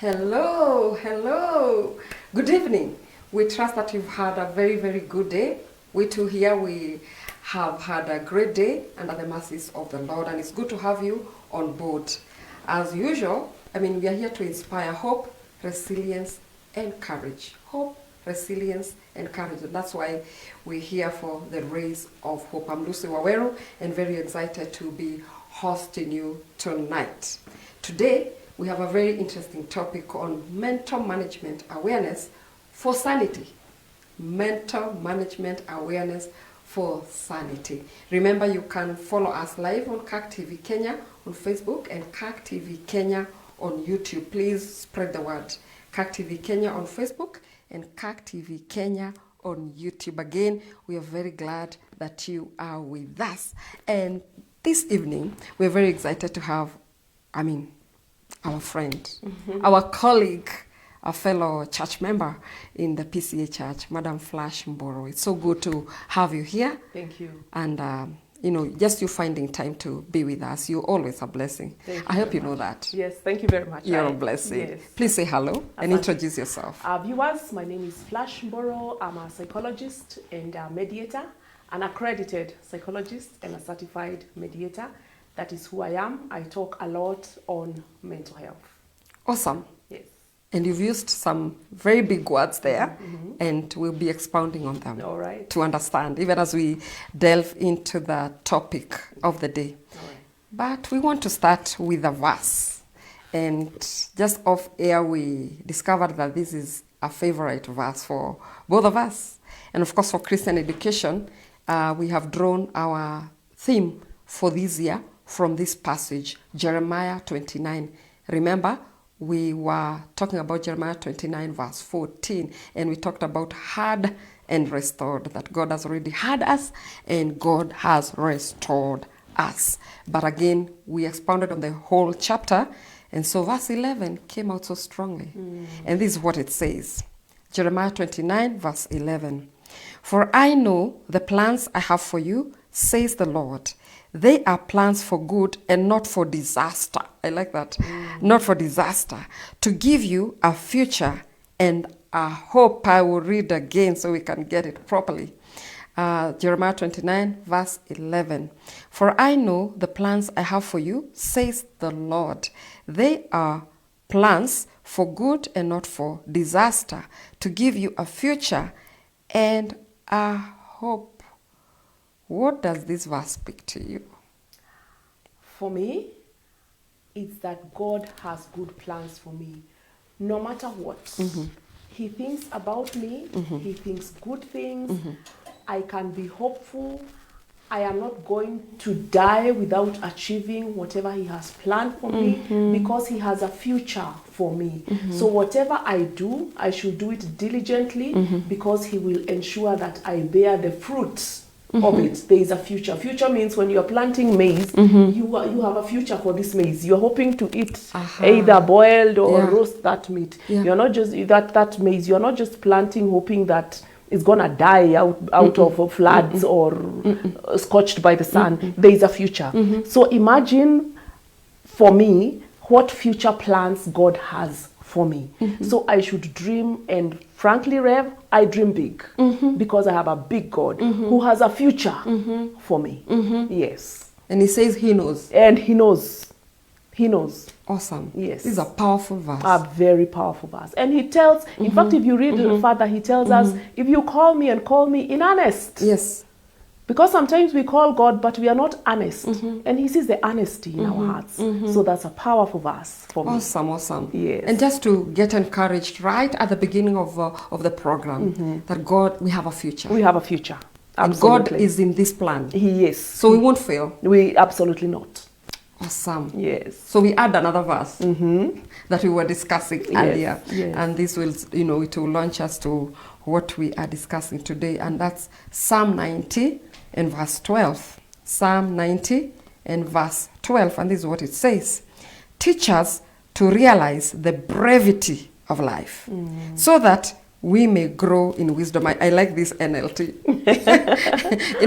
Hello, hello. Good evening. We trust that you've had a very, very good day. We too here, we have had a great day under the mercies of the Lord, and it's good to have you on board. As usual, we are here to inspire hope, resilience, and courage. Hope, resilience, and courage. And that's why we're here for the Rays of Hope. I'm Lucy Wawero, and very excited to be hosting you tonight. Today, we have a very interesting topic on mental management awareness for sanity. Mental management awareness for sanity. Remember, you can follow us live on CAC TV Kenya on Facebook and CAC TV Kenya on YouTube. Please spread the word. CAC TV Kenya on Facebook and CAC TV Kenya on YouTube. Again, we are very glad that you are with us. And this evening, we're very excited to have, our friend, our colleague, a fellow church member in the PCA Church, Madam Flash Mboro. It's so good to have you here. Thank you. And, just you finding time to be with us, you're always a blessing. I hope you know that. Yes, thank you very much. You're a blessing. Yes. Please say hello and introduce yourself. Viewers, my name is Flash Mboro. I'm a psychologist and a mediator, an accredited psychologist and a certified mediator. That is who I am. I talk a lot on mental health. Awesome. Yes. And you've used some very big words there, and we'll be expounding on them. All right. To understand, even as we delve into the topic of the day. All right. But we want to start with a verse. And just off air, we discovered that this is a favorite verse for both of us. And of course, for Christian education, we have drawn our theme for this year from this passage, Jeremiah 29. Remember, we were talking about Jeremiah 29 verse 14, and we talked about heard and restored, that God has already heard us and God has restored us. But again, we expounded on the whole chapter, and so verse 11 came out so strongly. And this is what it says. Jeremiah 29 verse 11. For I know the plans I have for you, says the Lord. They are plans for good and not for disaster. I like that. Not for disaster. To give you a future and a hope. I will read again so we can get it properly. Jeremiah 29 verse 11. For I know the plans I have for you, says the Lord. They are plans for good and not for disaster. To give you a future and a hope. What does this verse speak to you? For me, it's that God has good plans for me. No matter what. He thinks about me. He thinks good things. I can be hopeful. I am not going to die without achieving whatever He has planned for me, because He has a future for me. So whatever I do, I should do it diligently, because He will ensure that I bear the fruits of it. There is a future. Future means when you are planting maize, you have a future for this maize. You're hoping to eat either boiled or roast that meat. You're not just that maize. You're not just planting hoping that it's gonna die out of floods or scorched by the sun. There is a future. So imagine, for me, what future plans God has for me. So I should dream, and frankly, Rev, I dream big, because I have a big God who has a future for me. Yes. And He says He knows. And He knows. He knows. Awesome. Yes. This is a powerful verse. A very powerful verse. And He tells, in fact, if you read further, He tells us, if you call me and call me in earnest. Yes. Because sometimes we call God, but we are not honest. And He sees the honesty in our hearts. So that's a powerful verse for me. Awesome. Yes. And just to get encouraged right at the beginning of the program, that God, we have a future. We have a future. Absolutely. And God is in this plan. He is. So we won't fail. We absolutely not. Awesome. Yes. So we add another verse that we were discussing earlier. Yes. And this will, it will launch us to what we are discussing today. And that's Psalm 90 and verse 12. Psalm 90 and verse 12. And this is what it says. Teach us to realize the brevity of life, so that we may grow in wisdom. I like this NLT.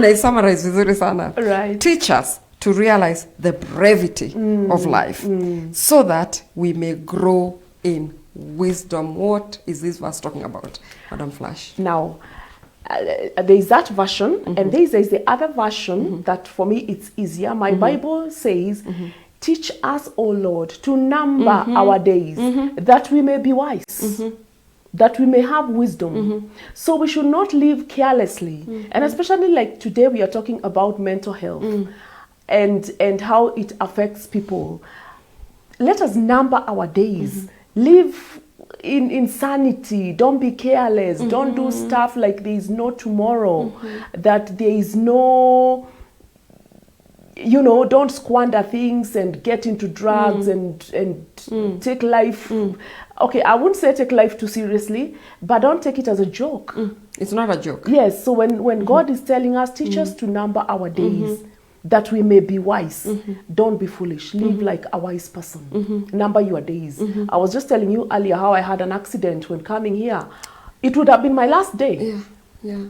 I summarize vizuri sana. Right. Teach us to realize the brevity of life, so that we may grow in wisdom. What is this verse talking about, Madam Flash? Now, there is that version, and there is the other version that for me it's easier. My Bible says, teach us, O Lord, to number our days, that we may be wise, that we may have wisdom. So we should not live carelessly. And especially like today we are talking about mental health and how it affects people. Let us number our days. Live in sanity. Don't be careless. Don't do stuff like there is no tomorrow, that there is no, you know, don't squander things and get into drugs and take life. Okay, I wouldn't say take life too seriously, but don't take it as a joke. It's not a joke. Yes, so when God is telling us, teach us to number our days, that we may be wise. Don't be foolish. Live like a wise person. Number your days. I was just telling you earlier how I had an accident when coming here. It would have been my last day. Yeah.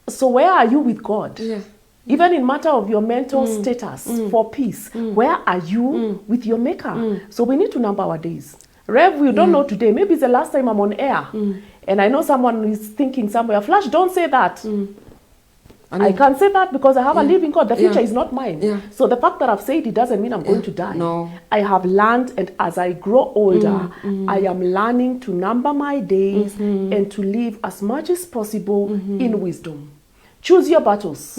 So where are you with God? Yeah. Even in matter of your mental status for peace, where are you with your maker? So we need to number our days. Rev, we don't know today. Maybe it's the last time I'm on air. And I know someone is thinking somewhere, Flash, don't say that. I can't say that because I have a living God. The future is not mine. So the fact that I've said it doesn't mean I'm going to die. No. I have learned, and as I grow older, I am learning to number my days and to live as much as possible in wisdom. Choose your battles.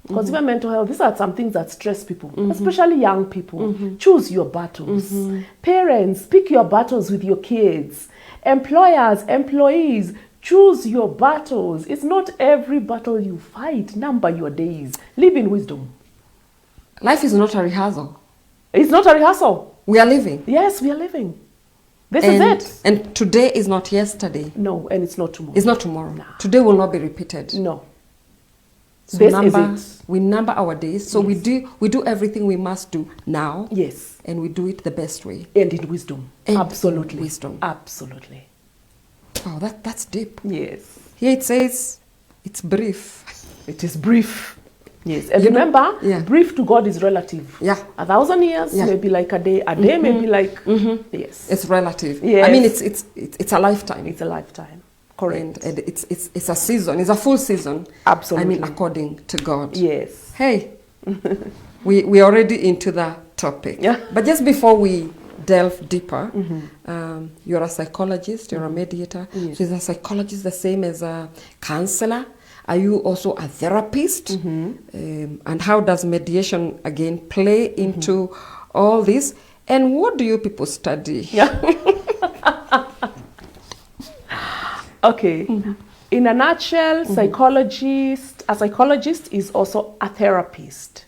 Because even mental health, these are some things that stress people, especially young people. Choose your battles. Parents, pick your battles with your kids. Employers, employees, choose your battles. It's not every battle you fight. Number your days. Live in wisdom. Life is not a rehearsal. It's not a rehearsal. We are living. Yes, we are living. This is it. And today is not yesterday. No, and it's not tomorrow. It's not tomorrow. Nah. Today will not be repeated. No. So This is it. We number our days. So we do everything we must do now. Yes. And we do it the best way. And in wisdom. And absolutely. in wisdom. Absolutely. Wow, that's deep. Yes. Here it says it's brief. It is brief. Yes. And You remember, know- brief to God is relative. Yeah. 1,000 years, maybe like a day. A day may be like, yes. It's relative. Yes. I mean, it's a lifetime. It's a lifetime. Correct. And it's a season. It's a full season. Absolutely. I mean, according to God. Yes. Hey, we're already into the topic. Yeah. But just before we delve deeper, you're a psychologist, you're a mediator. Yes. So is a psychologist the same as a counselor? Are you also a therapist? And how does mediation, again, play into all this? And what do you people study? Yeah. Okay. In a nutshell, a psychologist is also a therapist.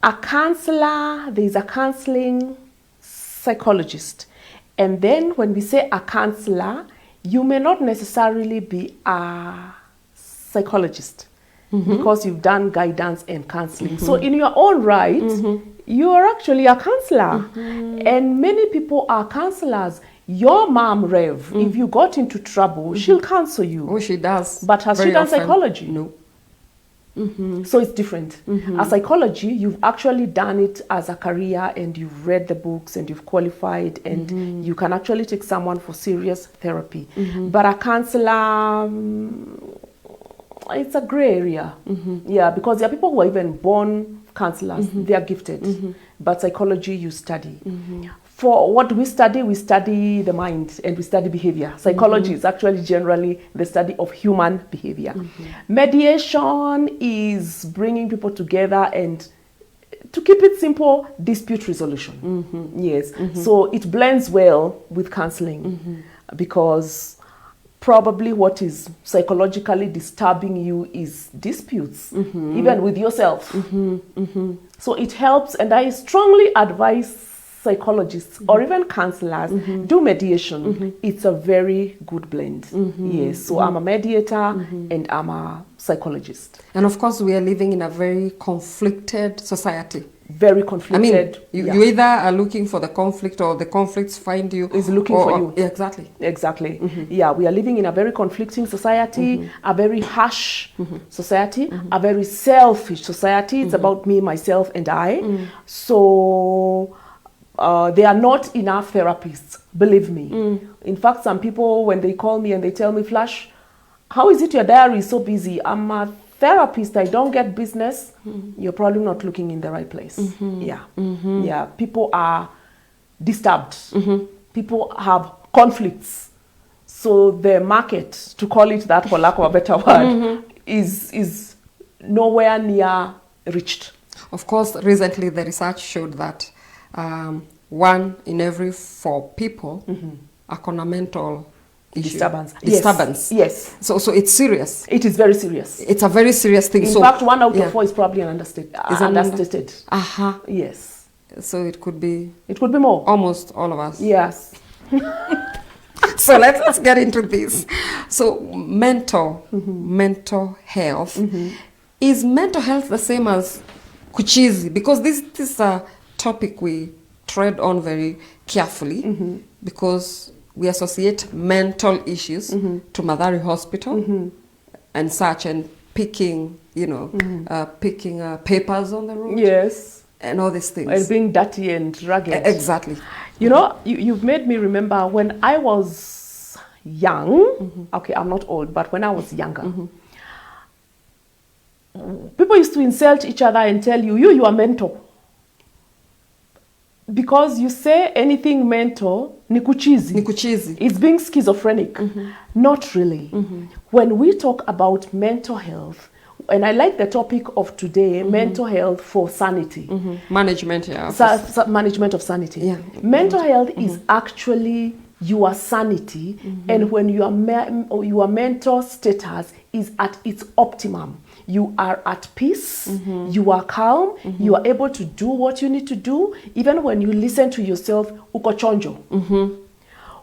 A counselor, there is a counseling psychologist. And then when we say a counselor, you may not necessarily be a psychologist because you've done guidance and counseling. So in your own right, you are actually a counselor. And many people are counselors. Your mom, Rev, if you got into trouble, she'll counsel you. Oh, she does. But has she very done often. psychology? No. So it's different. As psychology, you've actually done it as a career and you've read the books and you've qualified and you can actually take someone for serious therapy. But a counselor, it's a gray area. Yeah, because there are people who are even born counselors. They are gifted. But psychology, you study. For what we study the mind and we study behavior. Psychology is actually generally the study of human behavior. Mediation is bringing people together and, to keep it simple, dispute resolution. Yes. So it blends well with counseling because probably what is psychologically disturbing you is disputes, even with yourself. So it helps, and I strongly advise psychologists or even counselors do mediation. It's a very good blend. Yes, so I'm a mediator and I'm a psychologist. And of course, we are living in a very conflicted society. Very conflicted. I mean, you either are looking for the conflict or the conflicts find you. Is looking for you. Yeah, exactly. Exactly. Yeah, we are living in a very conflicting society, a very harsh society, a very selfish society. It's about me, myself, and I. So there are not enough therapists, believe me. In fact, some people, when they call me and they tell me, Flash, how is it your diary is so busy? I'm a therapist, I don't get business. You're probably not looking in the right place. Yeah, people are disturbed. People have conflicts. So the market, to call it that for lack of a better word, is nowhere near reached. Of course, recently the research showed that 1 in every 4 people are on a mental issue. Disturbance. Yes. So it's serious. It is very serious. It's a very serious thing. In fact, 1 out of 4 is probably understated. Yes. So it could be more. Almost all of us. Yes. So let's get into this. So mental health. Is mental health the same as kuchizi? Because this is a topic we tread on very carefully because we associate mental issues to Madari Hospital and such, and picking papers on the road. Yes. And all these things. And being dirty and ragged. Exactly. You know, you've made me remember when I was young, okay, I'm not old, but when I was younger, people used to insult each other and tell you are mental. Because you say anything mental, ni kuchizi. It's being schizophrenic. Not really. When we talk about mental health, and I like the topic of today, mental health for sanity. Management, yeah. Management of sanity. Yeah. Mental health is actually your sanity, and when your mental status is at its optimum. You are at peace, you are calm, you are able to do what you need to do, even when you listen to yourself, uko chonjo.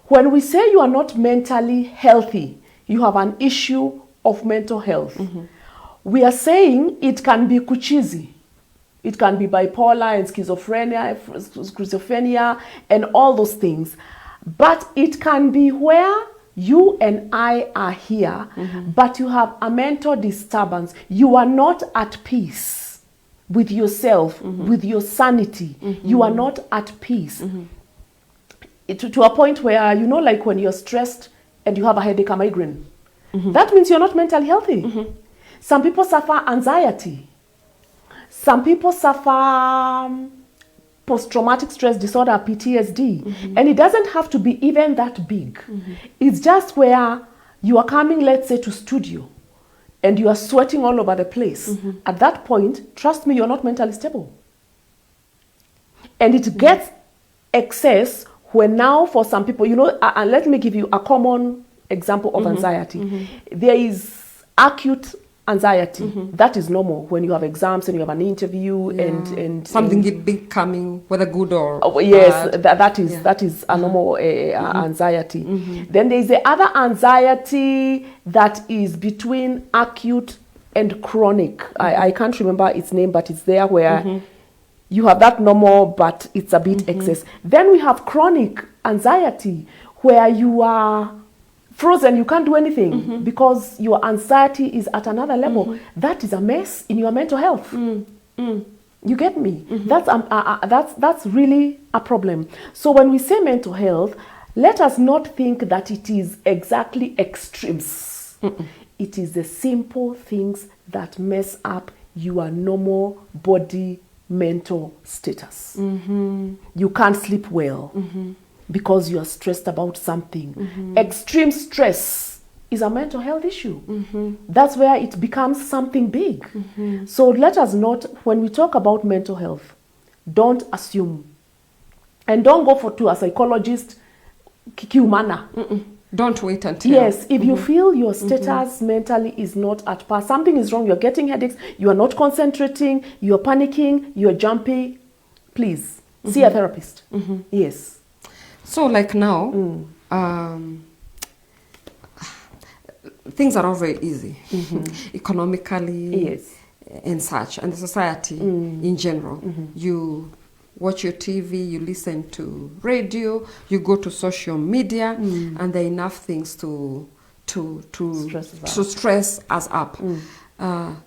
When we say you are not mentally healthy, you have an issue of mental health. We are saying it can be kuchizi. It can be bipolar and schizophrenia and all those things. But it can be where you and I are here, but you have a mental disturbance. You are not at peace with yourself, with your sanity. You are not at peace. To a point where, you know, like when you're stressed and you have a headache, a migraine, that means you're not mentally healthy. Some people suffer anxiety. Some people suffer post-traumatic stress disorder, PTSD. And it doesn't have to be even that big. It's just where you are coming, let's say, to studio, and you are sweating all over the place. At that point, trust me, you're not mentally stable. And it gets excess when now for some people, you know, and let me give you a common example of anxiety. There is acute anxiety. That is normal when you have exams and you have an interview and something big coming, whether good or yes, bad. that is a normal anxiety. Then there is the other anxiety that is between acute and chronic. I can't remember its name, but it's there where you have that normal, but it's a bit excess. Then we have chronic anxiety where you are frozen, you can't do anything because your anxiety is at another level. That is a mess in your mental health. You get me? That's really a problem. So when we say mental health, let us not think that it is exactly extremes. It is the simple things that mess up your normal body mental status. You can't sleep well. Because you are stressed about something. Extreme stress is a mental health issue. That's where it becomes something big. So let us not, when we talk about mental health, don't assume. And don't go to a psychologist, kikiumana. Don't wait until. Yes, if you feel your status mentally is not at par, something is wrong, you're getting headaches, you are not concentrating, you're panicking, you're jumpy, please see a therapist. Yes. So like now, things are not very easy, economically, yes, and such, and the society in general. You watch your TV, you listen to radio, you go to social media, and there are enough things to stress us up.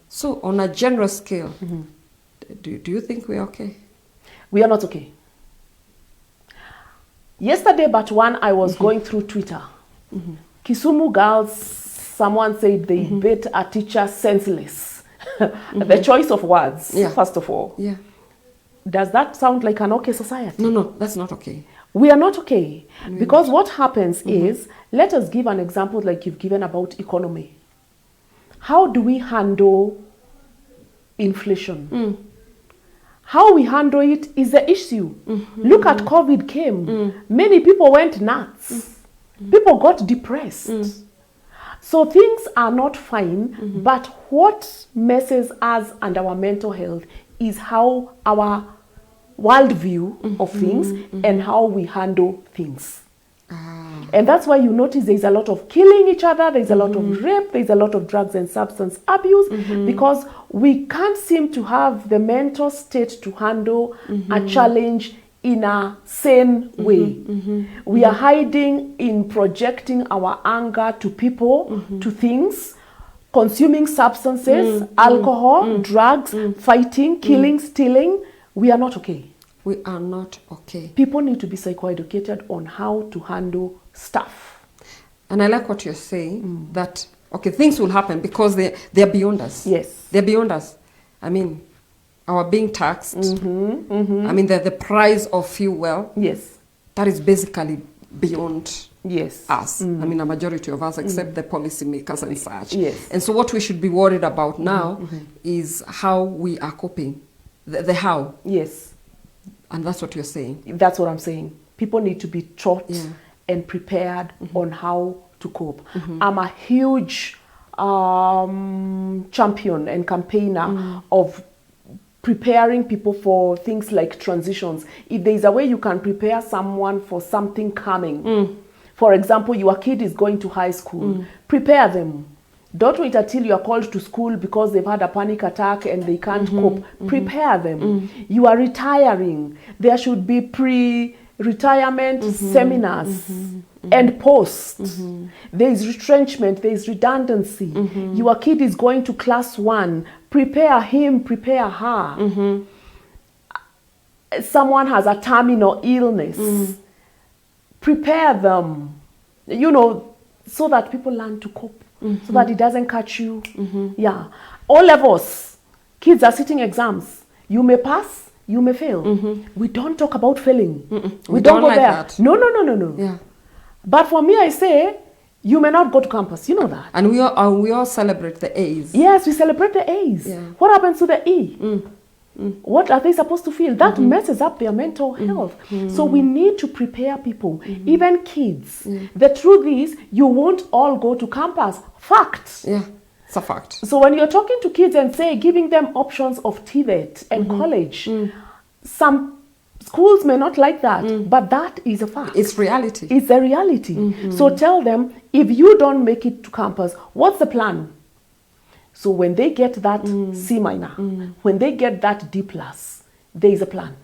So on a general scale, do you think we're okay? We are not okay. Yesterday, but one, I was going through Twitter. Kisumu girls, someone said they beat a teacher senseless. The choice of words, first of all. Yeah. Does that sound like an okay society? No, that's not okay. We are not okay. Because what happens is, let us give an example like you've given about economy. How do we handle inflation? How we handle it is the issue. Look at COVID came. Many people went nuts. People got depressed. So things are not fine, but what messes us and our mental health is how our worldview of things and how we handle things. And that's why you notice there's a lot of killing each other, there's a lot of rape, there's a lot of drugs and substance abuse, because we can't seem to have the mental state to handle a challenge in a sane way. We are hiding in projecting our anger to people, to things, consuming substances, alcohol, drugs, fighting, killing, stealing. We are not okay. We are not okay. People need to be psychoeducated on how to handle stuff. And I like what you're saying, that, okay, things will happen because they're beyond us. Yes. They're beyond us. I mean, our being taxed. I mean, the price of fuel. Yes. That is basically beyond us. I mean, a majority of us, except the policymakers and such. Yes. And so what we should be worried about now is how we are coping. The how. Yes. And that's what you're saying. That's what I'm saying. People need to be taught and prepared on how to cope. I'm a huge champion and campaigner of preparing people for things like transitions. If there's a way you can prepare someone for something coming, for example, your kid is going to high school, prepare them. Don't wait until you are called to school because they've had a panic attack and they can't cope. Prepare them. You are retiring. There should be pre-retirement seminars and post. There is retrenchment. There is redundancy. Your kid is going to class 1. Prepare him, prepare her. Someone has a terminal illness. Prepare them, you know, so that people learn to cope. So that it doesn't catch you. Yeah. All levels. Kids are sitting exams. You may pass, you may fail. We don't talk about failing. We don't go like there. that. No. Yeah. But for me, I say, you may not go to campus. You know that. And we all celebrate the A's. Yes, we celebrate the A's. Yeah. What happens to the E? What are they supposed to feel? That messes up their mental health. So we need to prepare people, even kids. The truth is, you won't all go to campus. Fact. Yeah, it's a fact. So when you're talking to kids and say, giving them options of TVET and college, some schools may not like that, but that is a fact. It's reality. It's a reality. So tell them, if you don't make it to campus, what's the plan? So when they get that C minor, when they get that D plus, there is a plan.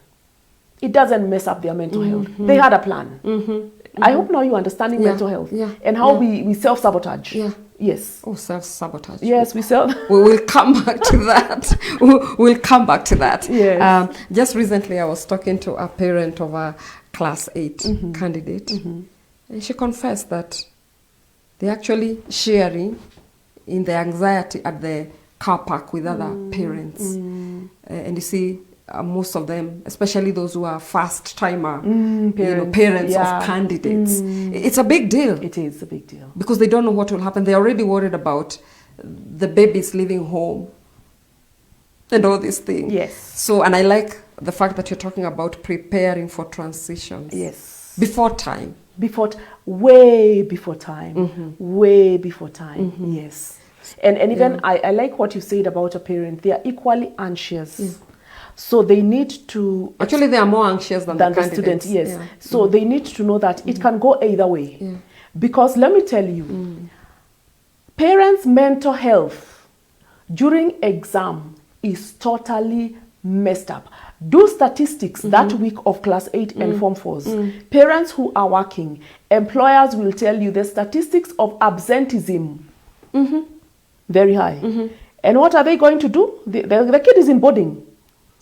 It doesn't mess up their mental health. They had a plan. I hope now you're understanding mental health and how we self-sabotage. Yes. Oh, self-sabotage. Yes, we self. We will come back to that. We'll come back to that. Yes. Just recently, I was talking to a parent of a class 8 candidate, and she confessed that they're actually sharing in the anxiety at the car park with other parents. And you see, most of them, especially those who are first-timer parents of candidates, it's a big deal. It is a big deal. Because they don't know what will happen. They're already worried about the babies leaving home and all these things. Yes. So, and I like the fact that you're talking about preparing for transitions. Yes. Before time. Way before time. Way before time. Yes. And even I like what you said about a parent. They are equally anxious. So they need to... Actually, they are more anxious than the student. Yes. Yeah. So they need to know that it can go either way. Yeah. Because let me tell you, parents' mental health during exam is totally messed up. Do statistics that week of class 8 and form 4s. Parents who are working, employers will tell you the statistics of absenteeism, very high. And what are they going to do? The kid is in boarding.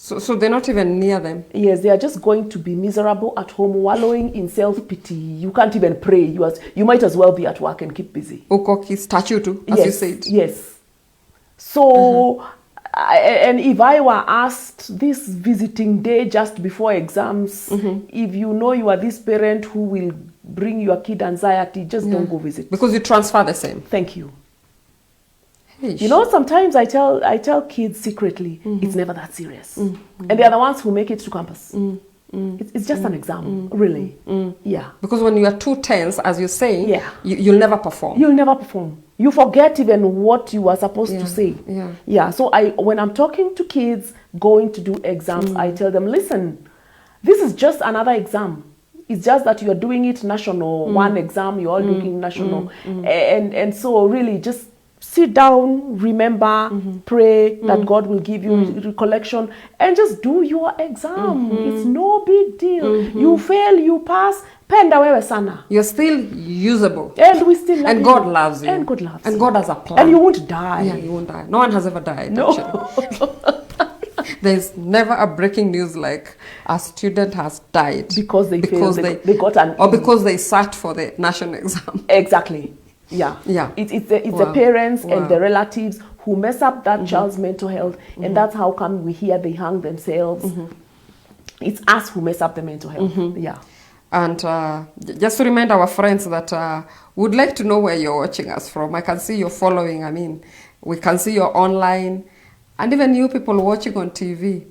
So they're not even near them. Yes, they are just going to be miserable at home, wallowing in self-pity. You can't even pray. You might as well be at work and keep busy. Ukoki statue too, as you said. Yes. So, and if I were asked this visiting day just before exams, if you know you are this parent who will bring your kid anxiety, just don't go visit. Because you transfer the same. Thank you. Hey, You know, sometimes I tell kids secretly, it's never that serious. And they are the ones who make it to campus. It's just an exam, really. Yeah. Because when you are too tense, as you're saying, Yeah. you'll never perform. You'll never perform. You forget even what you were supposed to say. Yeah. Yeah. So when I'm talking to kids going to do exams, I tell them, listen, this is just another exam. It's just that you're doing it national. One exam, you're all doing national. And so really just sit down, remember, pray that God will give you recollection, and just do your exam. It's no big deal. You fail, you pass, penda wewe sana. You're still usable. And we still love And you. God loves you. And God loves you. And God has a plan. And you won't die. Yeah, you won't die. No one has ever died, No. actually. There's never a breaking news like a student has died. Because they failed. They got an Or E. because they sat for the national exam. Exactly. Yeah. Yeah. It's the parents and the relatives who mess up that child's mental health, and that's how come we hear they hang themselves. It's us who mess up the mental health. Yeah. And just to remind our friends that would like to know where you're watching us from. I can see you're following. I mean, we can see you're online. And even you people watching on TV,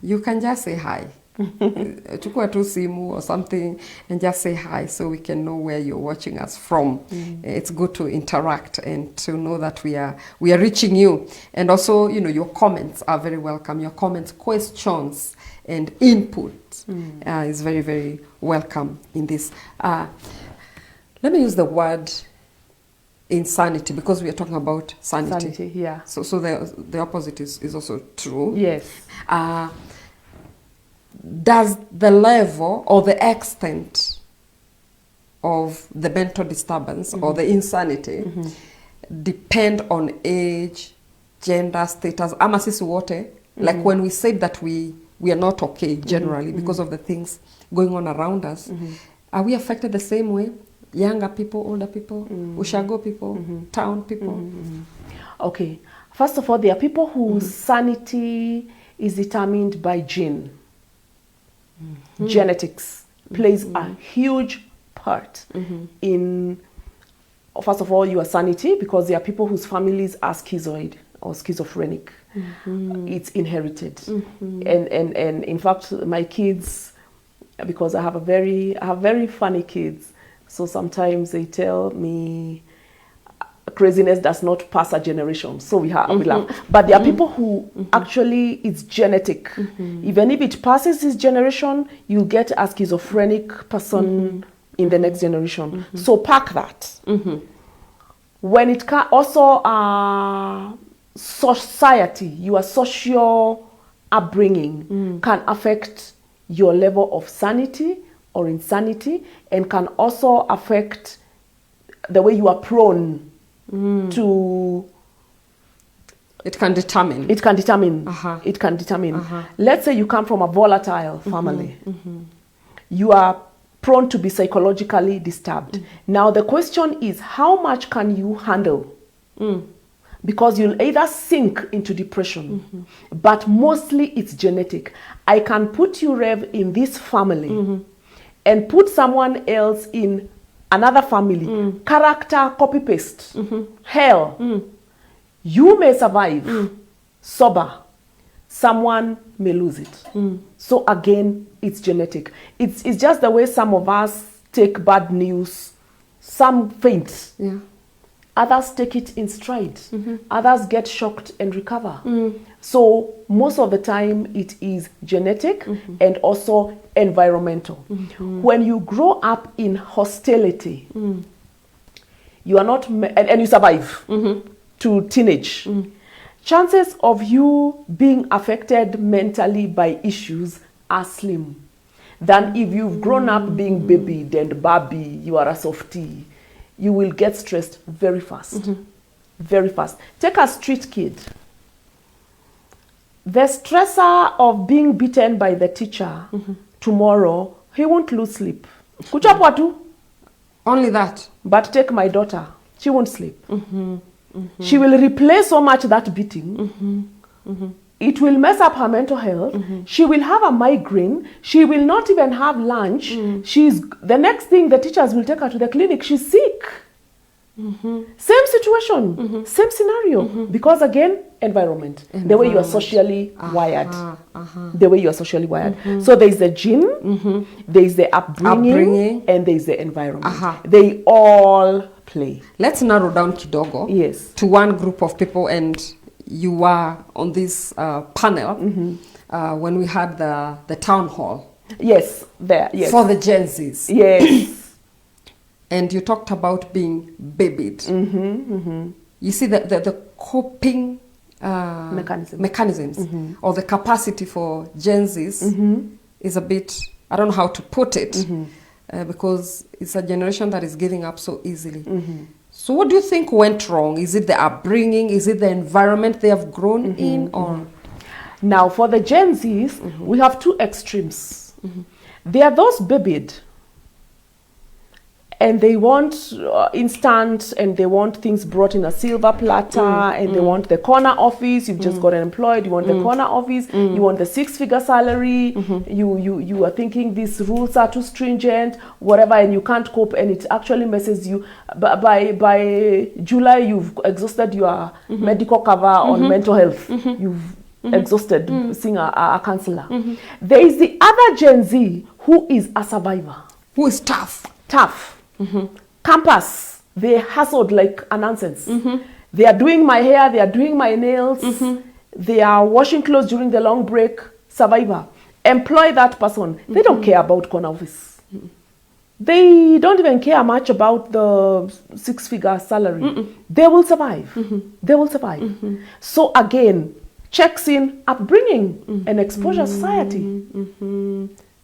you can just say hi. Chukua tu simu or something and just say hi so we can know where you're watching us from. It's good to interact and to know that we are reaching you. And also, you know, your comments are very welcome. Your comments, questions, and input is very, very welcome in this. Let me use the word insanity because we are talking about sanity. Sanity, yeah. So the opposite is also true. Yes. Does the level or the extent of the mental disturbance or the insanity depend on age, gender, status? Ama sisi wote, like when we said that we are not okay generally because of the things going on around us, are we affected the same way? Younger people, older people, ushago people, town people? Okay. First of all, there are people whose sanity is determined by gene. Genetics plays a huge part in, first of all, your sanity, because there are people whose families are schizoid or schizophrenic. It's inherited. And in fact, my kids, because I have very funny kids, so sometimes they tell me craziness does not pass a generation, so we laugh. But there are people who actually it's genetic. Even if it passes this generation, you'll get a schizophrenic person in the next generation. So park that. When it can also society, your social upbringing can affect your level of sanity or insanity, and can also affect the way you are prone to. It can determine. It can determine. It can determine. Let's say you come from a volatile family. You are prone to be psychologically disturbed. Now the question is, how much can you handle? Because you'll either sink into depression, but mostly it's genetic. I can put you, Rev, in this family and put someone else in another family. Character copy paste. Hell. You may survive sober. Someone may lose it. So again, it's genetic. It's just the way some of us take bad news. Some faint. Others take it in stride. Others get shocked and recover. So most of the time it is genetic and also environmental. When you grow up in hostility, you are not, and you survive to teenage, chances of you being affected mentally by issues are slim than if you've grown up being babied and Barbie, you are a softie. You will get stressed very fast. Very fast. Take a street kid. The stressor of being beaten by the teacher tomorrow, he won't lose sleep. Kuchapwa tu. Only that. But take my daughter, she won't sleep. She will replay so much that beating. It will mess up her mental health. She will have a migraine. She will not even have lunch. The next thing, the teachers will take her to the clinic. She's sick. Same situation, same scenario. Because again, environment. The way you are socially wired. The way you are socially wired. So there is the gene, there is the upbringing, and there is the environment. They all play. Let's narrow down kidogo. Yes. To one group of people, and you were on this panel when we had the town hall. Yes, there. Yes. For the Gen Zs. Yes. And you talked about being babied. You see the coping mechanisms or the capacity for Gen Zs is a bit, I don't know how to put it, because it's a generation that is giving up so easily. So what do you think went wrong? Is it the upbringing? Is it the environment they have grown in? Or now for the Gen Zs, we have two extremes. There are those babied, and they want instant, and they want things brought in a silver platter, and they want the corner office. You've just gotten employed, you want the corner office, you want the 6-figure salary, you are thinking these rules are too stringent, whatever, and you can't cope, and it actually messes you. By July, you've exhausted your medical cover on mental health. You've exhausted seeing a counselor. There is the other Gen Z who is a survivor. who is tough. Campus, they hustled like a nonsense. They are doing my hair, they are doing my nails, they are washing clothes during the long break. Survivor. Employ that person. They don't care about corner office. They don't even care much about the 6-figure salary. They will survive. They will survive. So again, checks in upbringing and exposure society.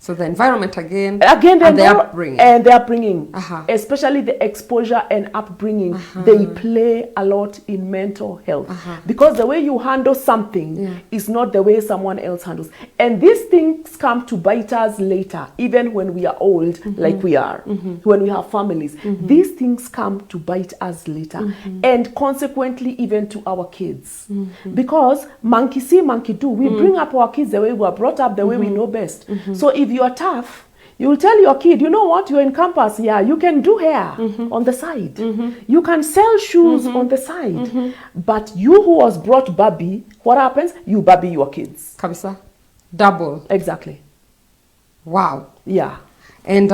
So the environment again and the upbringing. And the upbringing, especially the exposure and upbringing, they play a lot in mental health. Because the way you handle something is not the way someone else handles. And these things come to bite us later, even when we are old, like we are, when we have families. These things come to bite us later, and consequently even to our kids. Because monkey see, monkey do. We bring up our kids the way we were brought up, the way we know best. So if you are tough, you will tell your kid, you know what, you're in campus, you can do hair on the side. You can sell shoes on the side. But you who was brought Barbie, what happens? You Barbie your kids. Kabisa. Double. Exactly. Wow. Yeah. And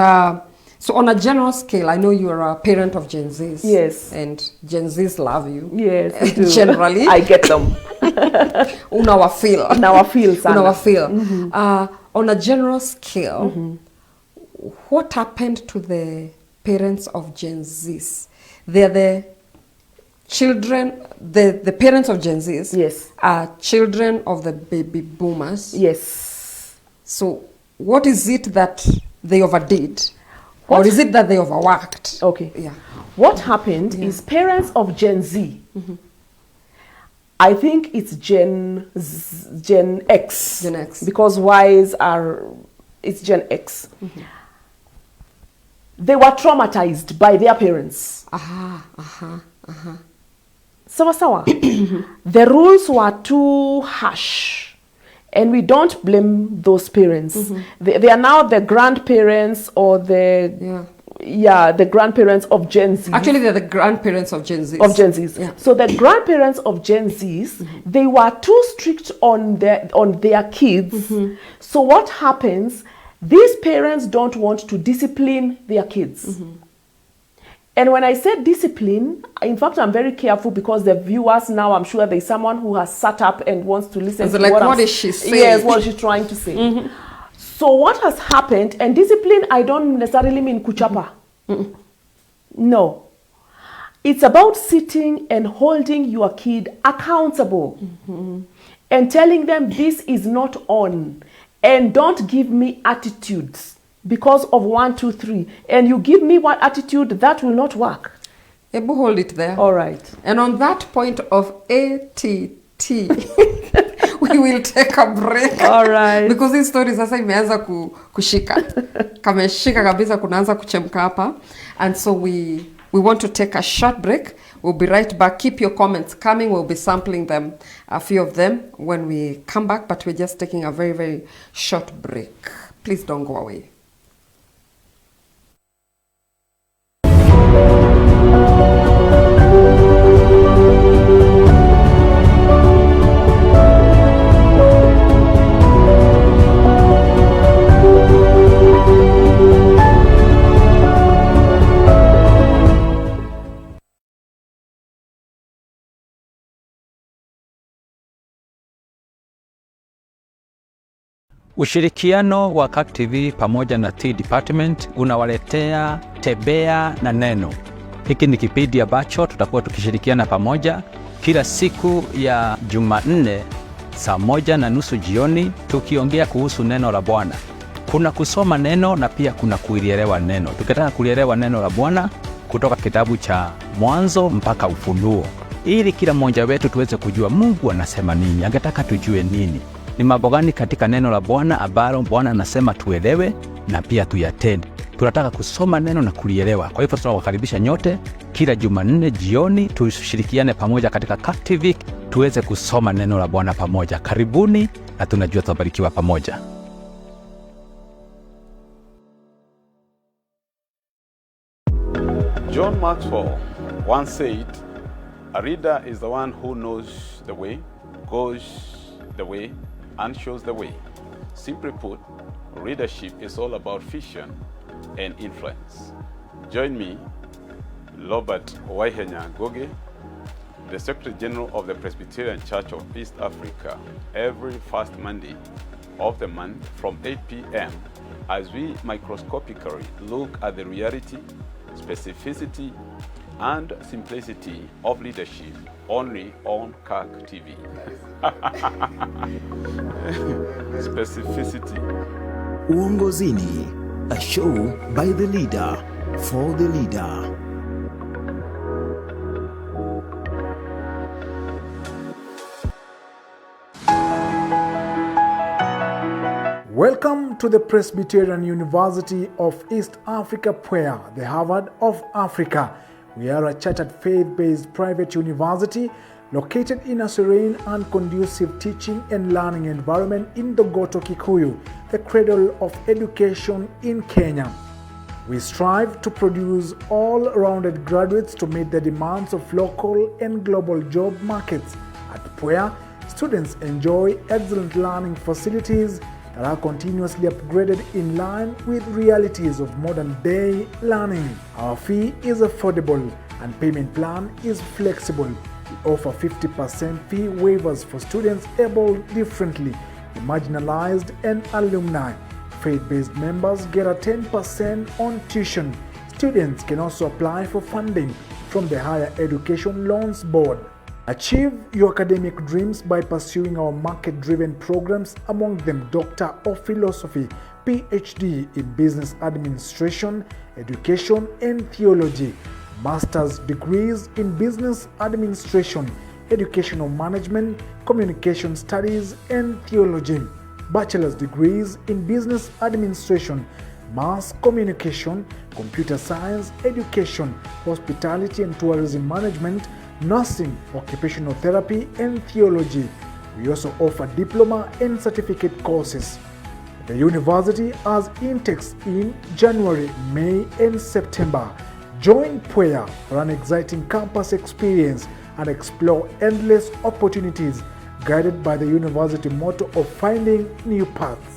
so on a general scale, I know you're a parent of Gen Zs. Yes. And Gen Zs love you. Yes, they do. Generally. I get them. Unawa feel. Unawa feel. On a general scale, what happened to the parents of Gen Zs? They're the children, the parents of Gen Zs are children of the baby boomers. Yes. So what is it that they overdid? Or is it that they overworked? Okay. Yeah. What happened is parents of Gen Z, I think it's Gen X. Gen X. Because Ys are, it's Gen X. They were traumatized by their parents. Sawa. The rules were too harsh. And we don't blame those parents. They are now the grandparents or the grandparents of Gen Z. Actually, they're the grandparents of Gen Zs. Of Gen Zs. Yeah. So the grandparents of Gen Zs, they were too strict on their kids. So what happens? These parents don't want to discipline their kids. And when I say discipline, in fact, I'm very careful because the viewers now, I'm sure there's someone who has sat up and wants to listen to what is she saying? Yes, what she's trying to say. So what has happened, and discipline, I don't necessarily mean kuchapa. No. It's about sitting and holding your kid accountable and telling them this is not on, and don't give me attitudes because of 1, 2, 3. And you give me one attitude, that will not work. Ebu, hold it there. All right. And on that point of ATT, we we will take a break. All right. Because this story sasa imeanza kushika. Kameshika kabisa kunaanza kuchemka hapa. And so we want to take a short break. We'll be right back. Keep your comments coming. We'll be sampling them, a few of them, when we come back. But we're just taking a very, very short break. Please don't go away. Ushirikiano wa CAK TV pamoja na T Department unawaletea Tembea na Neno. Hiki ni kipindi ambacho tutakuwa tukishirikiana pamoja kila siku ya Jumanne saa 1:30 jioni tukiongea kuhusu neno la Bwana. Kuna kusoma neno na pia kuna kulielewa neno. Tukitaka kulielewa neno la Bwana kutoka kitabu cha Mwanzo mpaka Ufunuo, ili kila mmoja wetu tuweze kujua Mungu anasema nini, angetaka tujue nini. Ni mambo gani katika neno la Bwana ambalo Bwana anasema tuelewe na pia tuyatende. Tunataka kusoma neno na kulielewa. Kwa hivyo tunawakaribisha nyote kila Jumanne jioni tushirikiane pamoja katika CAK TV tuweze kusoma neno la Bwana pamoja. Karibuni na tunajua tutabarikiwa pamoja. John Maxwell once said, "A reader is the one who knows the way, goes the way, and shows the way." Simply put, readership is all about vision and influence. Join me, Robert Waihenya Goge, the Secretary General of the Presbyterian Church of East Africa, every first Monday of the month from 8 p.m. as we microscopically look at the reality, specificity, and simplicity of leadership only on CAK TV. Specificity. Uongozini, a show by the leader, for the leader. Welcome to the Presbyterian University of East Africa, Puer, the Harvard of Africa. We are a chartered faith-based private university located in a serene and conducive teaching and learning environment in Dogoto, Kikuyu, the cradle of education in Kenya. We strive to produce all-rounded graduates to meet the demands of local and global job markets. At Puer, students enjoy excellent learning facilities that are continuously upgraded in line with realities of modern-day learning. Our fee is affordable and payment plan is flexible. We offer 50% fee waivers for students able differently, the marginalized, and alumni. Faith-based members get a 10% on tuition. Students can also apply for funding from the Higher Education Loans Board. Achieve your academic dreams by pursuing our market-driven programs, among them Doctor of Philosophy, PhD in Business Administration, Education and Theology, Master's degrees in Business Administration, Educational Management, Communication Studies and Theology, Bachelor's degrees in Business Administration, Mass Communication, Computer Science, Education, Hospitality and Tourism Management, Nursing, Occupational Therapy and Theology. We also offer diploma and certificate courses. The university has intakes in January, May and September. Join Puer for an exciting campus experience and explore endless opportunities guided by the university motto of finding new paths.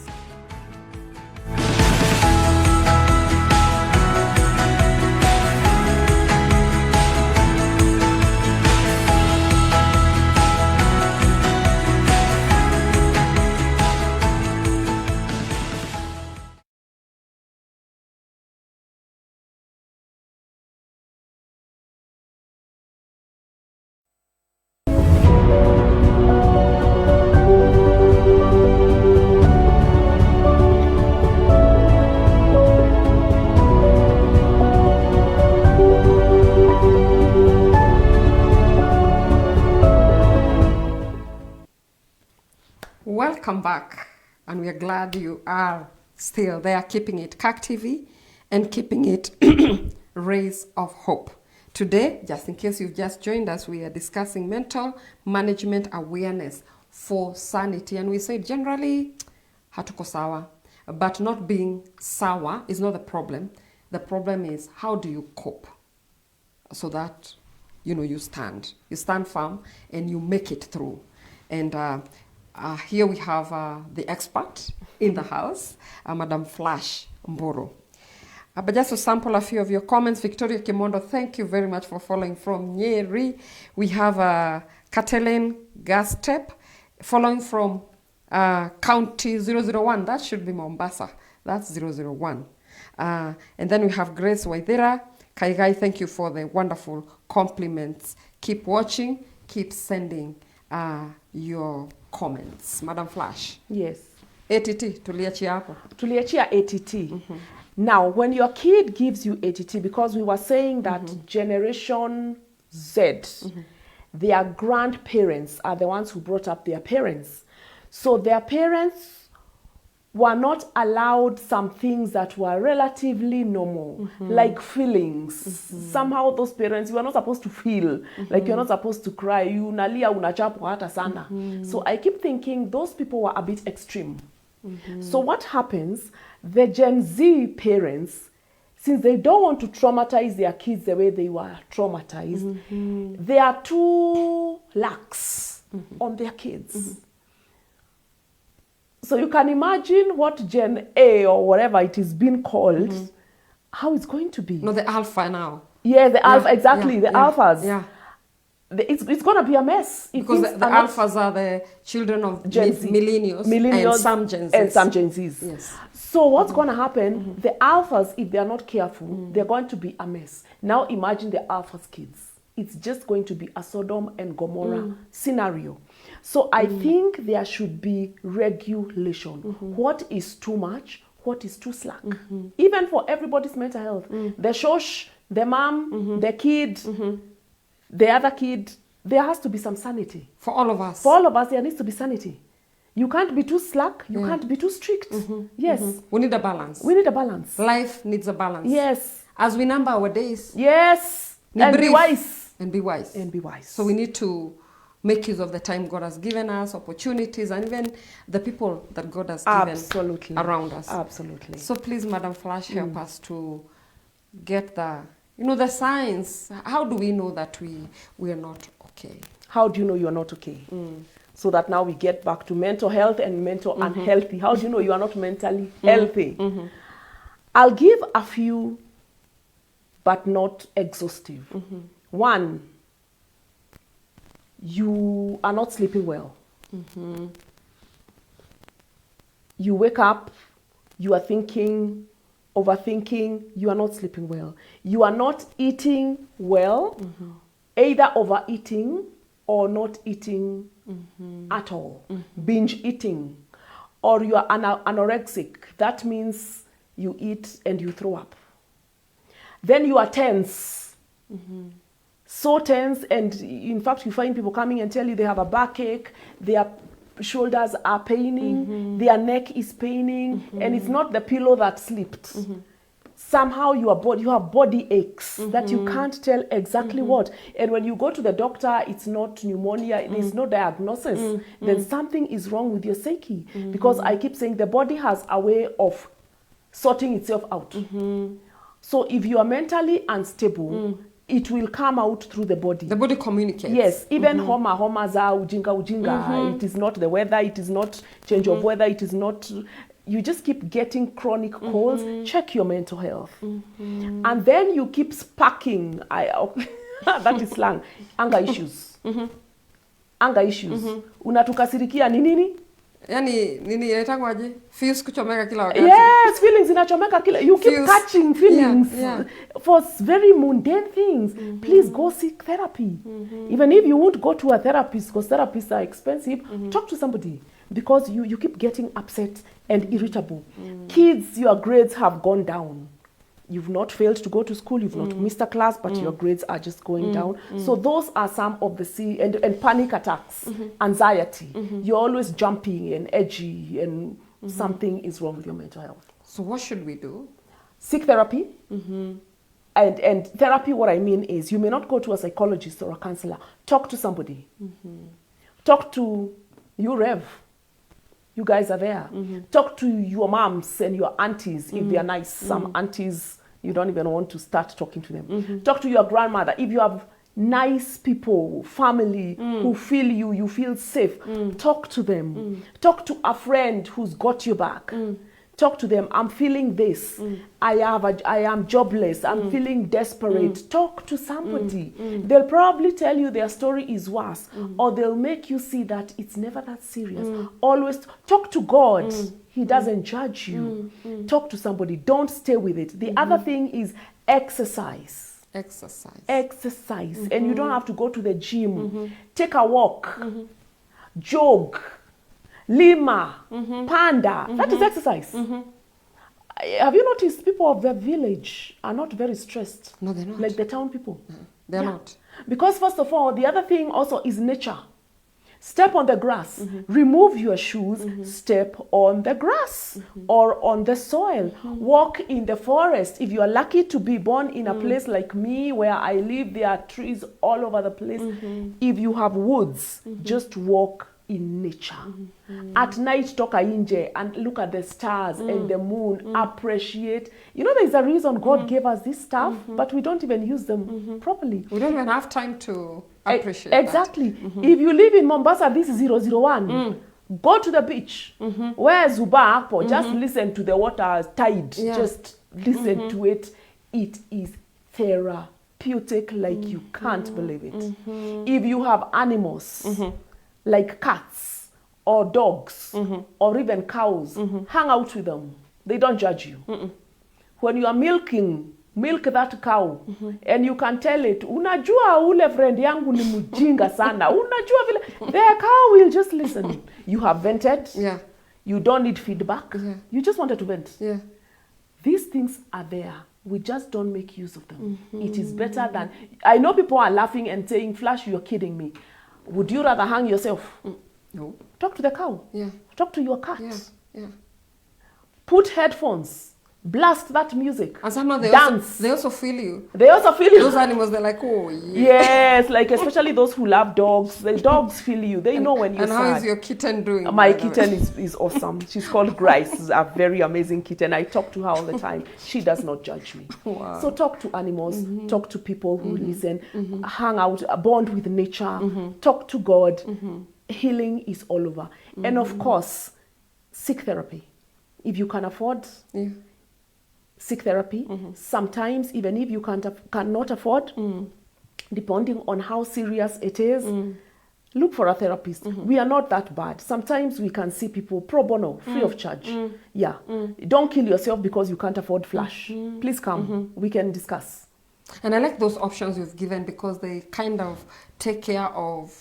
welcome back. And we are glad you are still there, keeping it CAC TV and keeping it Rays of Hope. Today, just in case you've just joined us, we are discussing mental management awareness for sanity. And we say generally, hatuko sawa. But not being sawa is not the problem. The problem is, how do you cope so that, you stand. You stand firm and you make it through. And here we have the expert in the house, Madam Flash Mburu. But just to sample a few of your comments, Victoria Kimondo, thank you very much for following from Nyeri. We have Kathleen Gastep following from County 001. That should be Mombasa. That's 001. And then we have Grace Waithira. Kaigai, thank you for the wonderful compliments. Keep watching. Keep sending your comments. Madam Flash. Yes. ATT, tuliachia hapo. Tuliachia ATT. Now, when your kid gives you ATT, because we were saying that Generation Z, their grandparents are the ones who brought up their parents. So their parents were not allowed some things that were relatively normal, like feelings. Somehow those parents, you are not supposed to feel, like you're not supposed to cry. You nalia unachapo hata sana. So I keep thinking those people were a bit extreme. So what happens, the Gen Z parents, since they don't want to traumatize their kids the way they were traumatized, they are too lax on their kids. So you can imagine what Gen A or whatever it is being called, how it's going to be. No, the alpha now. Yeah, the alpha, exactly, the alphas. Yeah. It's going to be a mess. Because the alphas are the children of millennials and some Gen Zs. And some Gen Zs. Yes. So what's going to happen, the alphas, if they're not careful, they're going to be a mess. Now imagine the alphas kids. It's just going to be a Sodom and Gomorrah scenario. So I think there should be regulation. What is too much? What is too slack? Even for everybody's mental health. The shosh, the mom, the kid, the other kid, there has to be some sanity. For all of us. For all of us, there needs to be sanity. You can't be too slack. You can't be too strict. Yes. We need a balance. We need a balance. Life needs a balance. Yes. As we number our days. Yes. And be wise. And be wise. And be wise. So we need to make use of the time God has given us, opportunities, and even the people that God has given around us. Absolutely. So please, Madam Flash, help us to get the signs. How do we know that we are not okay? How do you know you are not okay? So that now we get back to mental health and mental unhealthy. How do you know you are not mentally healthy? I'll give a few, but not exhaustive. One, you are not sleeping well. You wake up, you are thinking, overthinking, you are not sleeping well. You are not eating well, either overeating or not eating at all. Binge eating. Or you are anorexic. That means you eat and you throw up. Then you are tense. So tense, and in fact you find people coming and tell you they have a backache, their shoulders are paining, their neck is paining, and it's not the pillow that slipped. Somehow you have body aches that you can't tell exactly what. And when you go to the doctor, it's not pneumonia, there's no diagnosis. Then something is wrong with your psyche. Because I keep saying the body has a way of sorting itself out. So if you are mentally unstable, it will come out through the body. The body communicates. Yes, even homa za ujinga. It is not the weather, it is not change of weather, it is not... You just keep getting chronic colds. Check your mental health. And then you keep sparking. That is slang. Anger issues. Anger issues. Unatukasirikia ni nini? Yani nini inaitangwaje? Feels kuchomeka kila wakati. Yes, feelings inachomeka kila. You keep catching feelings for very mundane things. Please go seek therapy. Even if you won't go to a therapist because therapists are expensive, talk to somebody. Because you keep getting upset and irritable. Kids, your grades have gone down. you've not failed to go to school, you've not missed a class, but your grades are just going down. So those are some of the and panic attacks, anxiety. You're always jumping and edgy, and something is wrong with your mental health. So what should we do? Seek therapy. And therapy, what I mean is, you may not go to a psychologist or a counselor. Talk to somebody. Talk to you, Rev. You guys are there. Talk to your moms and your aunties if they are nice. Some aunties, you don't even want to start talking to them. Talk to your grandmother. If you have nice people, family who feel you, you feel safe, talk to them. Talk to a friend who's got your back. Talk to them. I'm feeling this. I am jobless. I'm feeling desperate. Talk to somebody. They'll probably tell you their story is worse, or they'll make you see that it's never that serious. Always talk to God. He doesn't judge you. Talk to somebody. Don't stay with it. The other thing is exercise. Exercise. And you don't have to go to the gym. Take a walk. Jog. Lima, panda, that is exercise. Have you noticed people of the village are not very stressed? No, they're not. Like the town people. They're not. Because first of all, the other thing also is nature. Step on the grass, remove your shoes, step on the grass or on the soil. Walk in the forest. If you are lucky to be born in a place like me, where I live, there are trees all over the place. If you have woods, just walk in nature. At night, toka inje and look at the stars and the moon. Appreciate. You know, there's a reason God gave us this stuff, but we don't even use them properly. We don't even have time to appreciate exactly. If you live in Mombasa, this is 001. Go to the beach. Where Zuba Apo, just listen to the water tide. Just listen to it. It is therapeutic like you can't believe it. If you have animals, like cats or dogs or even cows, hang out with them. They don't judge you. When you are milk that cow and you can tell it, unajua ule friend yangu ni mjinga sana. Unajua vile, the cow will just listen. You have vented. You don't need feedback. You just wanted to vent. These things are there. We just don't make use of them. It is better than... I know people are laughing and saying, Flash, you're kidding me. Would you rather hang yourself? No. Talk to the cow. Talk to your cat. Put headphones. Blast that music. And somehow they also feel you. They also feel you. Those animals, they're like, oh, yeah. Yes, like especially those who love dogs. The dogs feel you. They know when you're sad. And how is your kitten doing? My kitten is awesome. She's called Grace. She's a very amazing kitten. I talk to her all the time. She does not judge me. Wow. So talk to animals. Talk to people who listen. Hang out. Bond with nature. Talk to God. Healing is all over. And of course, seek therapy. If you can afford... seek therapy. Sometimes, even if you cannot afford, depending on how serious it is, look for a therapist. We are not that bad. Sometimes we can see people pro bono, free of charge. Don't kill yourself because you can't afford Flash. Please come. We can discuss. And I like those options you've given because they kind of take care of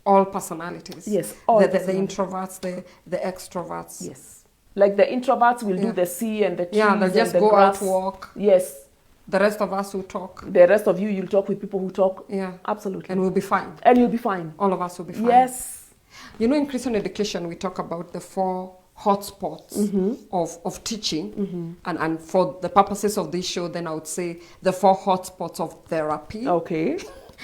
all personalities. Yes, the introverts, the extroverts. Yes. Like the introverts will do the sea and the trees they'll just go grass. out walk. Yes. The rest of us will talk. The rest of you'll talk with people who talk. Yeah. Absolutely. And we'll be fine. And you'll be fine. All of us will be fine. Yes. You know, in Christian education, we talk about the 4 hotspots of teaching. And for the purposes of this show, then I would say the 4 hotspots of therapy. Okay.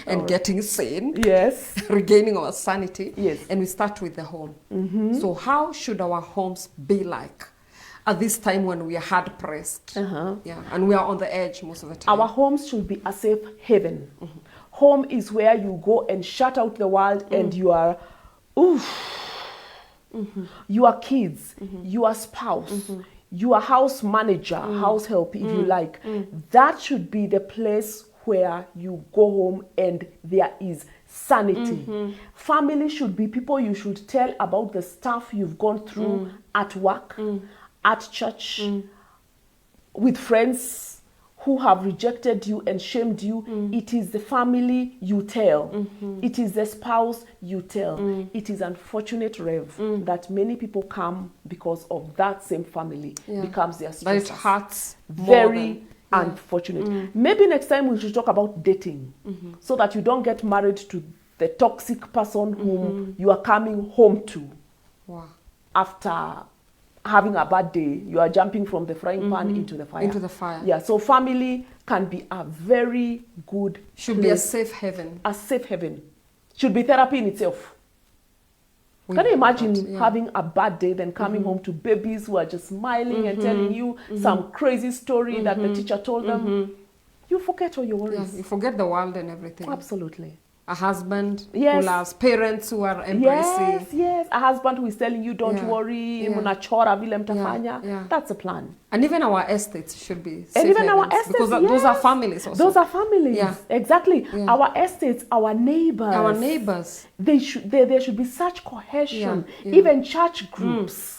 And getting sane. Yes. Regaining our sanity. Yes. And we start with the home. So how should our homes be like at this time when we are hard pressed? And we are on the edge most of the time. Our homes should be a safe haven. Home is where you go and shut out the world and you are, your kids, your spouse, your house manager, house help if you like. That should be the place where you go home and there is sanity. Family should be people you should tell about the stuff you've gone through at work, at church, with friends who have rejected you and shamed you. It is the family you tell. It is the spouse you tell. It is unfortunate, Rev, that many people come because of that same family becomes their spouse. But it hurts very. Unfortunate. Maybe next time we should talk about dating, so that you don't get married to the toxic person whom you are coming home to. Wow. After having a bad day, you are jumping from the frying pan into the fire. Into the fire. Yeah, so family can be a very good Should be a safe haven. A safe haven. Should be therapy in itself. We Can you want imagine that, yeah. having a bad day, then coming home to babies who are just smiling and telling you some crazy story that the teacher told them? You forget all your Yeah, worries. you forget the world and everything. Absolutely. A husband Yes. who loves, parents who are embracing. Yes. A husband who is telling you, don't Yeah. worry, Yeah. mnachora vile mtafanya. Yeah. That's a plan. And even our estates should be safe And even our havens, estates, because those are yes. families also. Those are families. Yeah. Exactly. Yeah. Our estates, our neighbors. Our neighbors. There should be such cohesion. Yeah. Even church groups.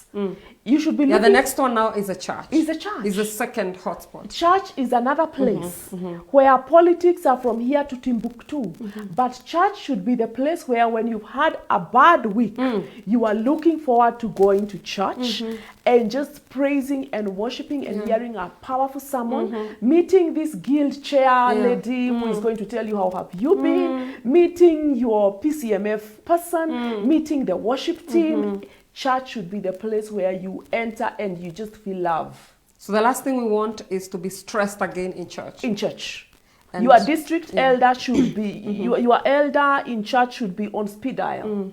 You should be Yeah, looking. the next one now is a church. Is a church. Is the second hotspot. Church is another place where politics are from here to Timbuktu. But church should be the place where when you've had a bad week, you are looking forward to going to church and just praising and worshiping and hearing a powerful sermon, meeting this guild chair lady who is going to tell you how have you been, meeting your PCMF person, meeting the worship team. Church should be the place where you enter and you just feel love. So the last thing we want is to be stressed again in church. In church. And Your district elder should be, your elder in church should be on speed dial.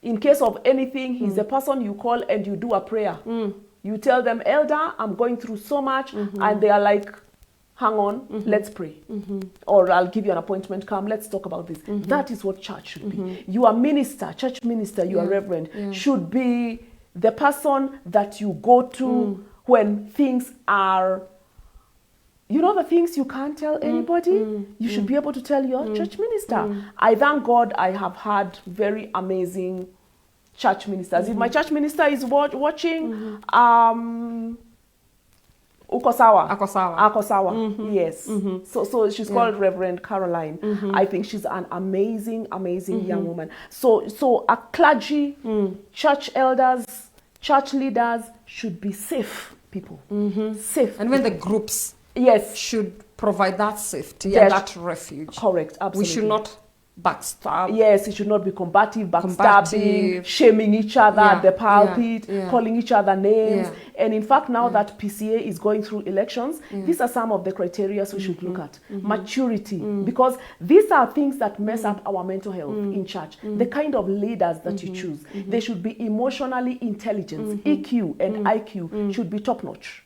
In case of anything, he's the person you call and you do a prayer. You tell them, elder, I'm going through so much. And they are like, hang on, let's pray. Or I'll give you an appointment, come, let's talk about this. That is what church should be. Your minister, church minister, your reverend, should be the person that you go to when things are, you know, the things you can't tell anybody, you should be able to tell your church minister. I thank God I have had very amazing church ministers. If my church minister is watching, Ukosawa. Akosawa. Yes. So she's called Reverend Caroline. I think she's an amazing young woman. So a clergy, church elders, church leaders should be safe people. Safe. And when the groups should provide that safety and that refuge. Correct, absolutely. We should not backstab. Yes, it should not be combative, backstabbing, shaming each other at the pulpit, calling each other names. And in fact, now that PCA is going through elections, these are some of the criteria we should look at. Maturity, because these are things that mess up our mental health in church. The kind of leaders that you choose, they should be emotionally intelligent. EQ and IQ should be top-notch.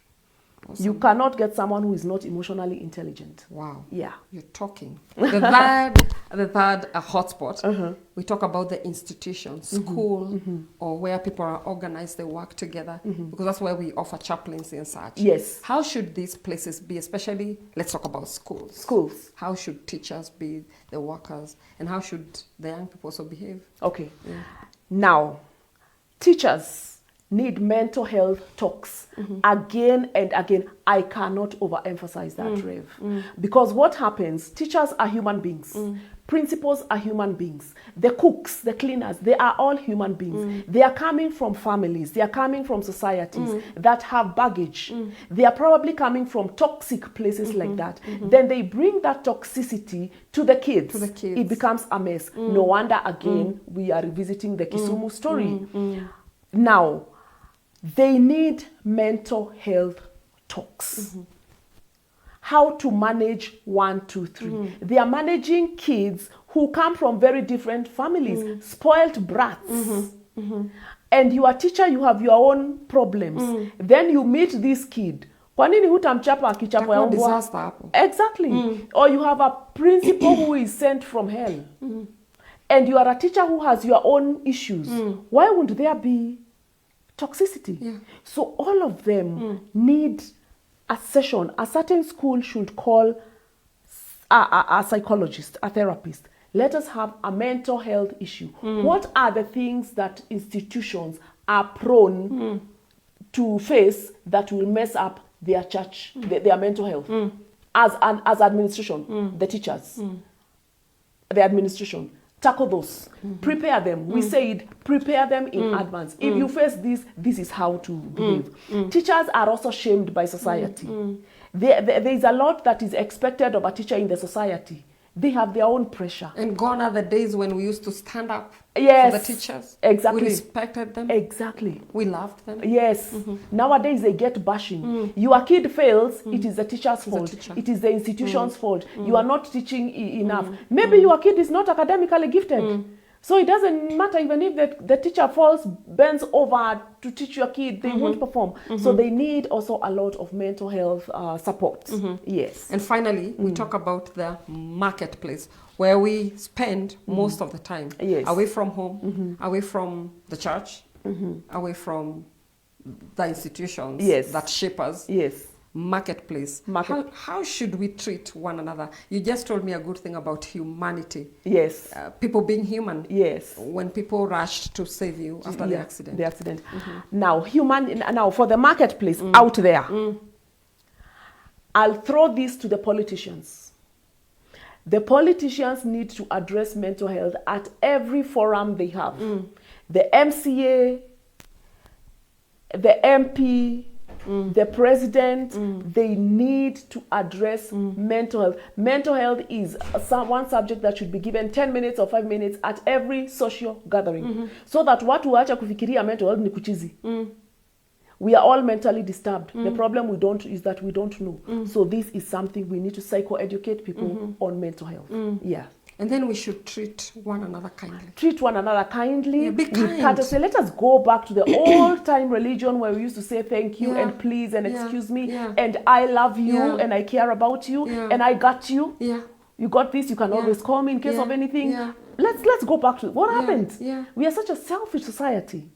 Awesome. You cannot get someone who is not emotionally intelligent. Wow. Yeah. You're talking. The third hotspot, we talk about the institution, school, or where people are organized, they work together, because that's where we offer chaplaincy and such. Yes. How should these places be, especially, let's talk about schools. Schools. How should teachers be, the workers, and how should the young people also behave? Okay. Yeah. Now, teachers need mental health talks again and again. I cannot overemphasize that, Rev. Because what happens, teachers are human beings. Principals are human beings. The cooks, the cleaners, they are all human beings. They are coming from families. They are coming from societies that have baggage. They are probably coming from toxic places like that. Then they bring that toxicity to the kids. It becomes a mess. No wonder, again, we are revisiting the Kisumu story. Now, they need mental health talks. How to manage 1, 2, 3. They are managing kids who come from very different families, spoiled brats. And you are a teacher, you have your own problems. Then you meet this kid. Kwa nini hutamchapa akichapa ya mbwa? Exactly. Or you have a principal who is sent from hell. And you are a teacher who has your own issues. Why wouldn't there be toxicity? Yeah. So all of them need a session. A certain school should call a psychologist, a therapist. Let us have a mental health issue. What are the things that institutions are prone to face that will mess up their church, their mental health? As administration, the teachers, the administration. tackle those. Prepare them. We said prepare them in advance. If you face this is how to behave. Teachers are also shamed by society. There is a lot that is expected of a teacher in the society. They have their own pressure. And gone are the days when we used to stand up Yes, for the teachers. exactly. We respected them. Exactly. We loved them. Yes. Nowadays they get bashing. Your kid fails, it is the teacher's fault. teacher. It is the institution's fault. You are not teaching enough. Maybe your kid is not academically gifted. So it doesn't matter even if the teacher bends over to teach your kid, they won't perform. So they need also a lot of mental health support. Yes. And finally, we talk about the marketplace, where we spend most of the time. Yes. Away from home, away from the church, away from the institutions Yes. that shape us. Yes. Marketplace. How should we treat one another? You just told me a good thing about humanity. Yes. People being human. Yes. When people rushed to save you after the accident. The accident. Now, for the marketplace out there, I'll throw this to the politicians. The politicians need to address mental health at every forum they have. The MCA, the MP, the president, they need to address mental health. Mental health is one subject that should be given 10 minutes or 5 minutes at every social gathering. So that watu waacha kufikiria mental health ni kuchizi. We are all mentally disturbed. The problem is that we don't know. So this is something we need to psycho-educate people on mental health. Yeah. And then we should treat one another kindly. Treat one another kindly. Yeah, be kind. Courtesy. Let us go back to the old-time religion where we used to say thank you and please and excuse me and I love you and I care about you and I got you. Yeah. You got this. You can always call me in case of anything. Let's go back to what happened. Yeah. We are such a selfish society.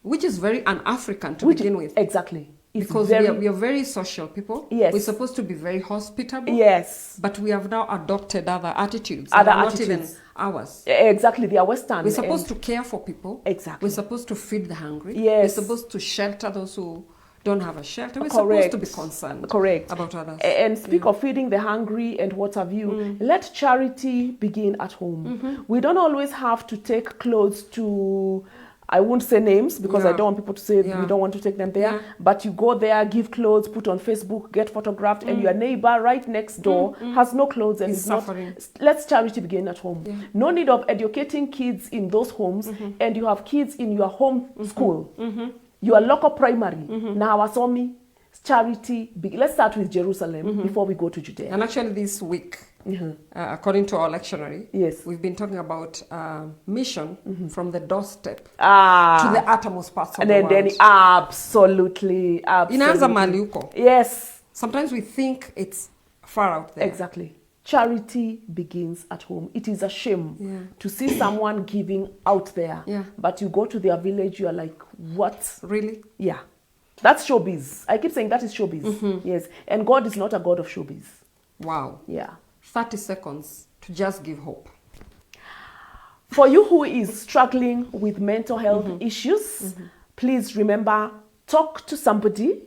Which is very un-African to begin with. Exactly. Because we are very social people. Yes. We're supposed to be very hospitable. Yes. But we have now adopted other attitudes. Other that are attitudes. Not even ours. Exactly. They are Western. We're supposed to care for people. Exactly. We're supposed to feed the hungry. Yes. We're supposed to shelter those who don't have a shelter. We're Correct. supposed to be concerned about others. And speak of feeding the hungry and what have you. Let charity begin at home. We don't always have to take clothes to... I won't say names because I don't want people to say we don't want to take them there. But you go there, give clothes, put on Facebook, get photographed, and your neighbor right next door has no clothes and is suffering. Let's charity begin at home. No need of educating kids in those homes, and you have kids in your home school, your local primary. Now, Asomi, charity. Let's start with Jerusalem before we go to Judea. And actually, this week, according to our lectionary, yes, we've been talking about mission from the doorstep to the uttermost parts of and the then, world. Then absolutely. Inaanza mahali uko. Yes. Sometimes we think it's far out there. Exactly. Charity begins at home. It is a shame to see someone giving out there, but you go to their village, you are like, what? Really? Yeah. That's showbiz. I keep saying that is showbiz. Yes. And God is not a God of showbiz. Wow. Yeah. 30 seconds to just give hope. For you who is struggling with mental health issues, please remember, talk to somebody,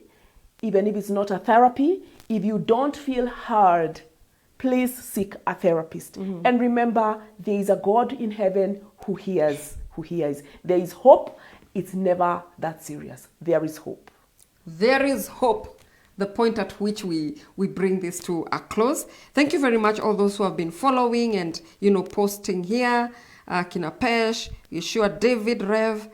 even if it's not a therapy. If you don't feel heard, please seek a therapist. And remember, there is a God in heaven who hears. There is hope. It's never that serious. There is hope. There is hope. The point at which we bring this to a close. Thank you very much, all those who have been following and, posting here. Kina Pesh, Yeshua David, Rev,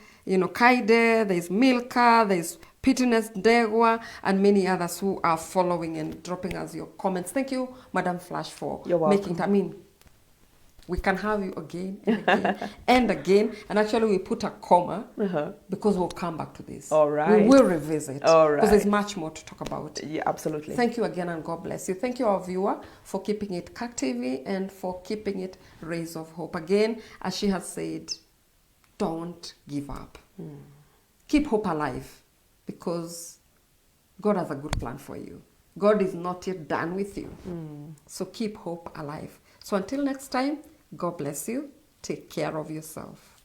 Kaide, there's Milka, there's Pitness Degwa, and many others who are following and dropping us your comments. Thank you, Madam Flash, for making time. We can have you again and again and again. And actually, we put a comma because we'll come back to this. All right. We will revisit. All right. Because there's much more to talk about. Yeah, absolutely. Thank you again and God bless you. Thank you, our viewer, for keeping it captive and for keeping it Rays of Hope. Again, as she has said, don't give up. Keep hope alive because God has a good plan for you. God is not yet done with you. So keep hope alive. So until next time, God bless you. Take care of yourself.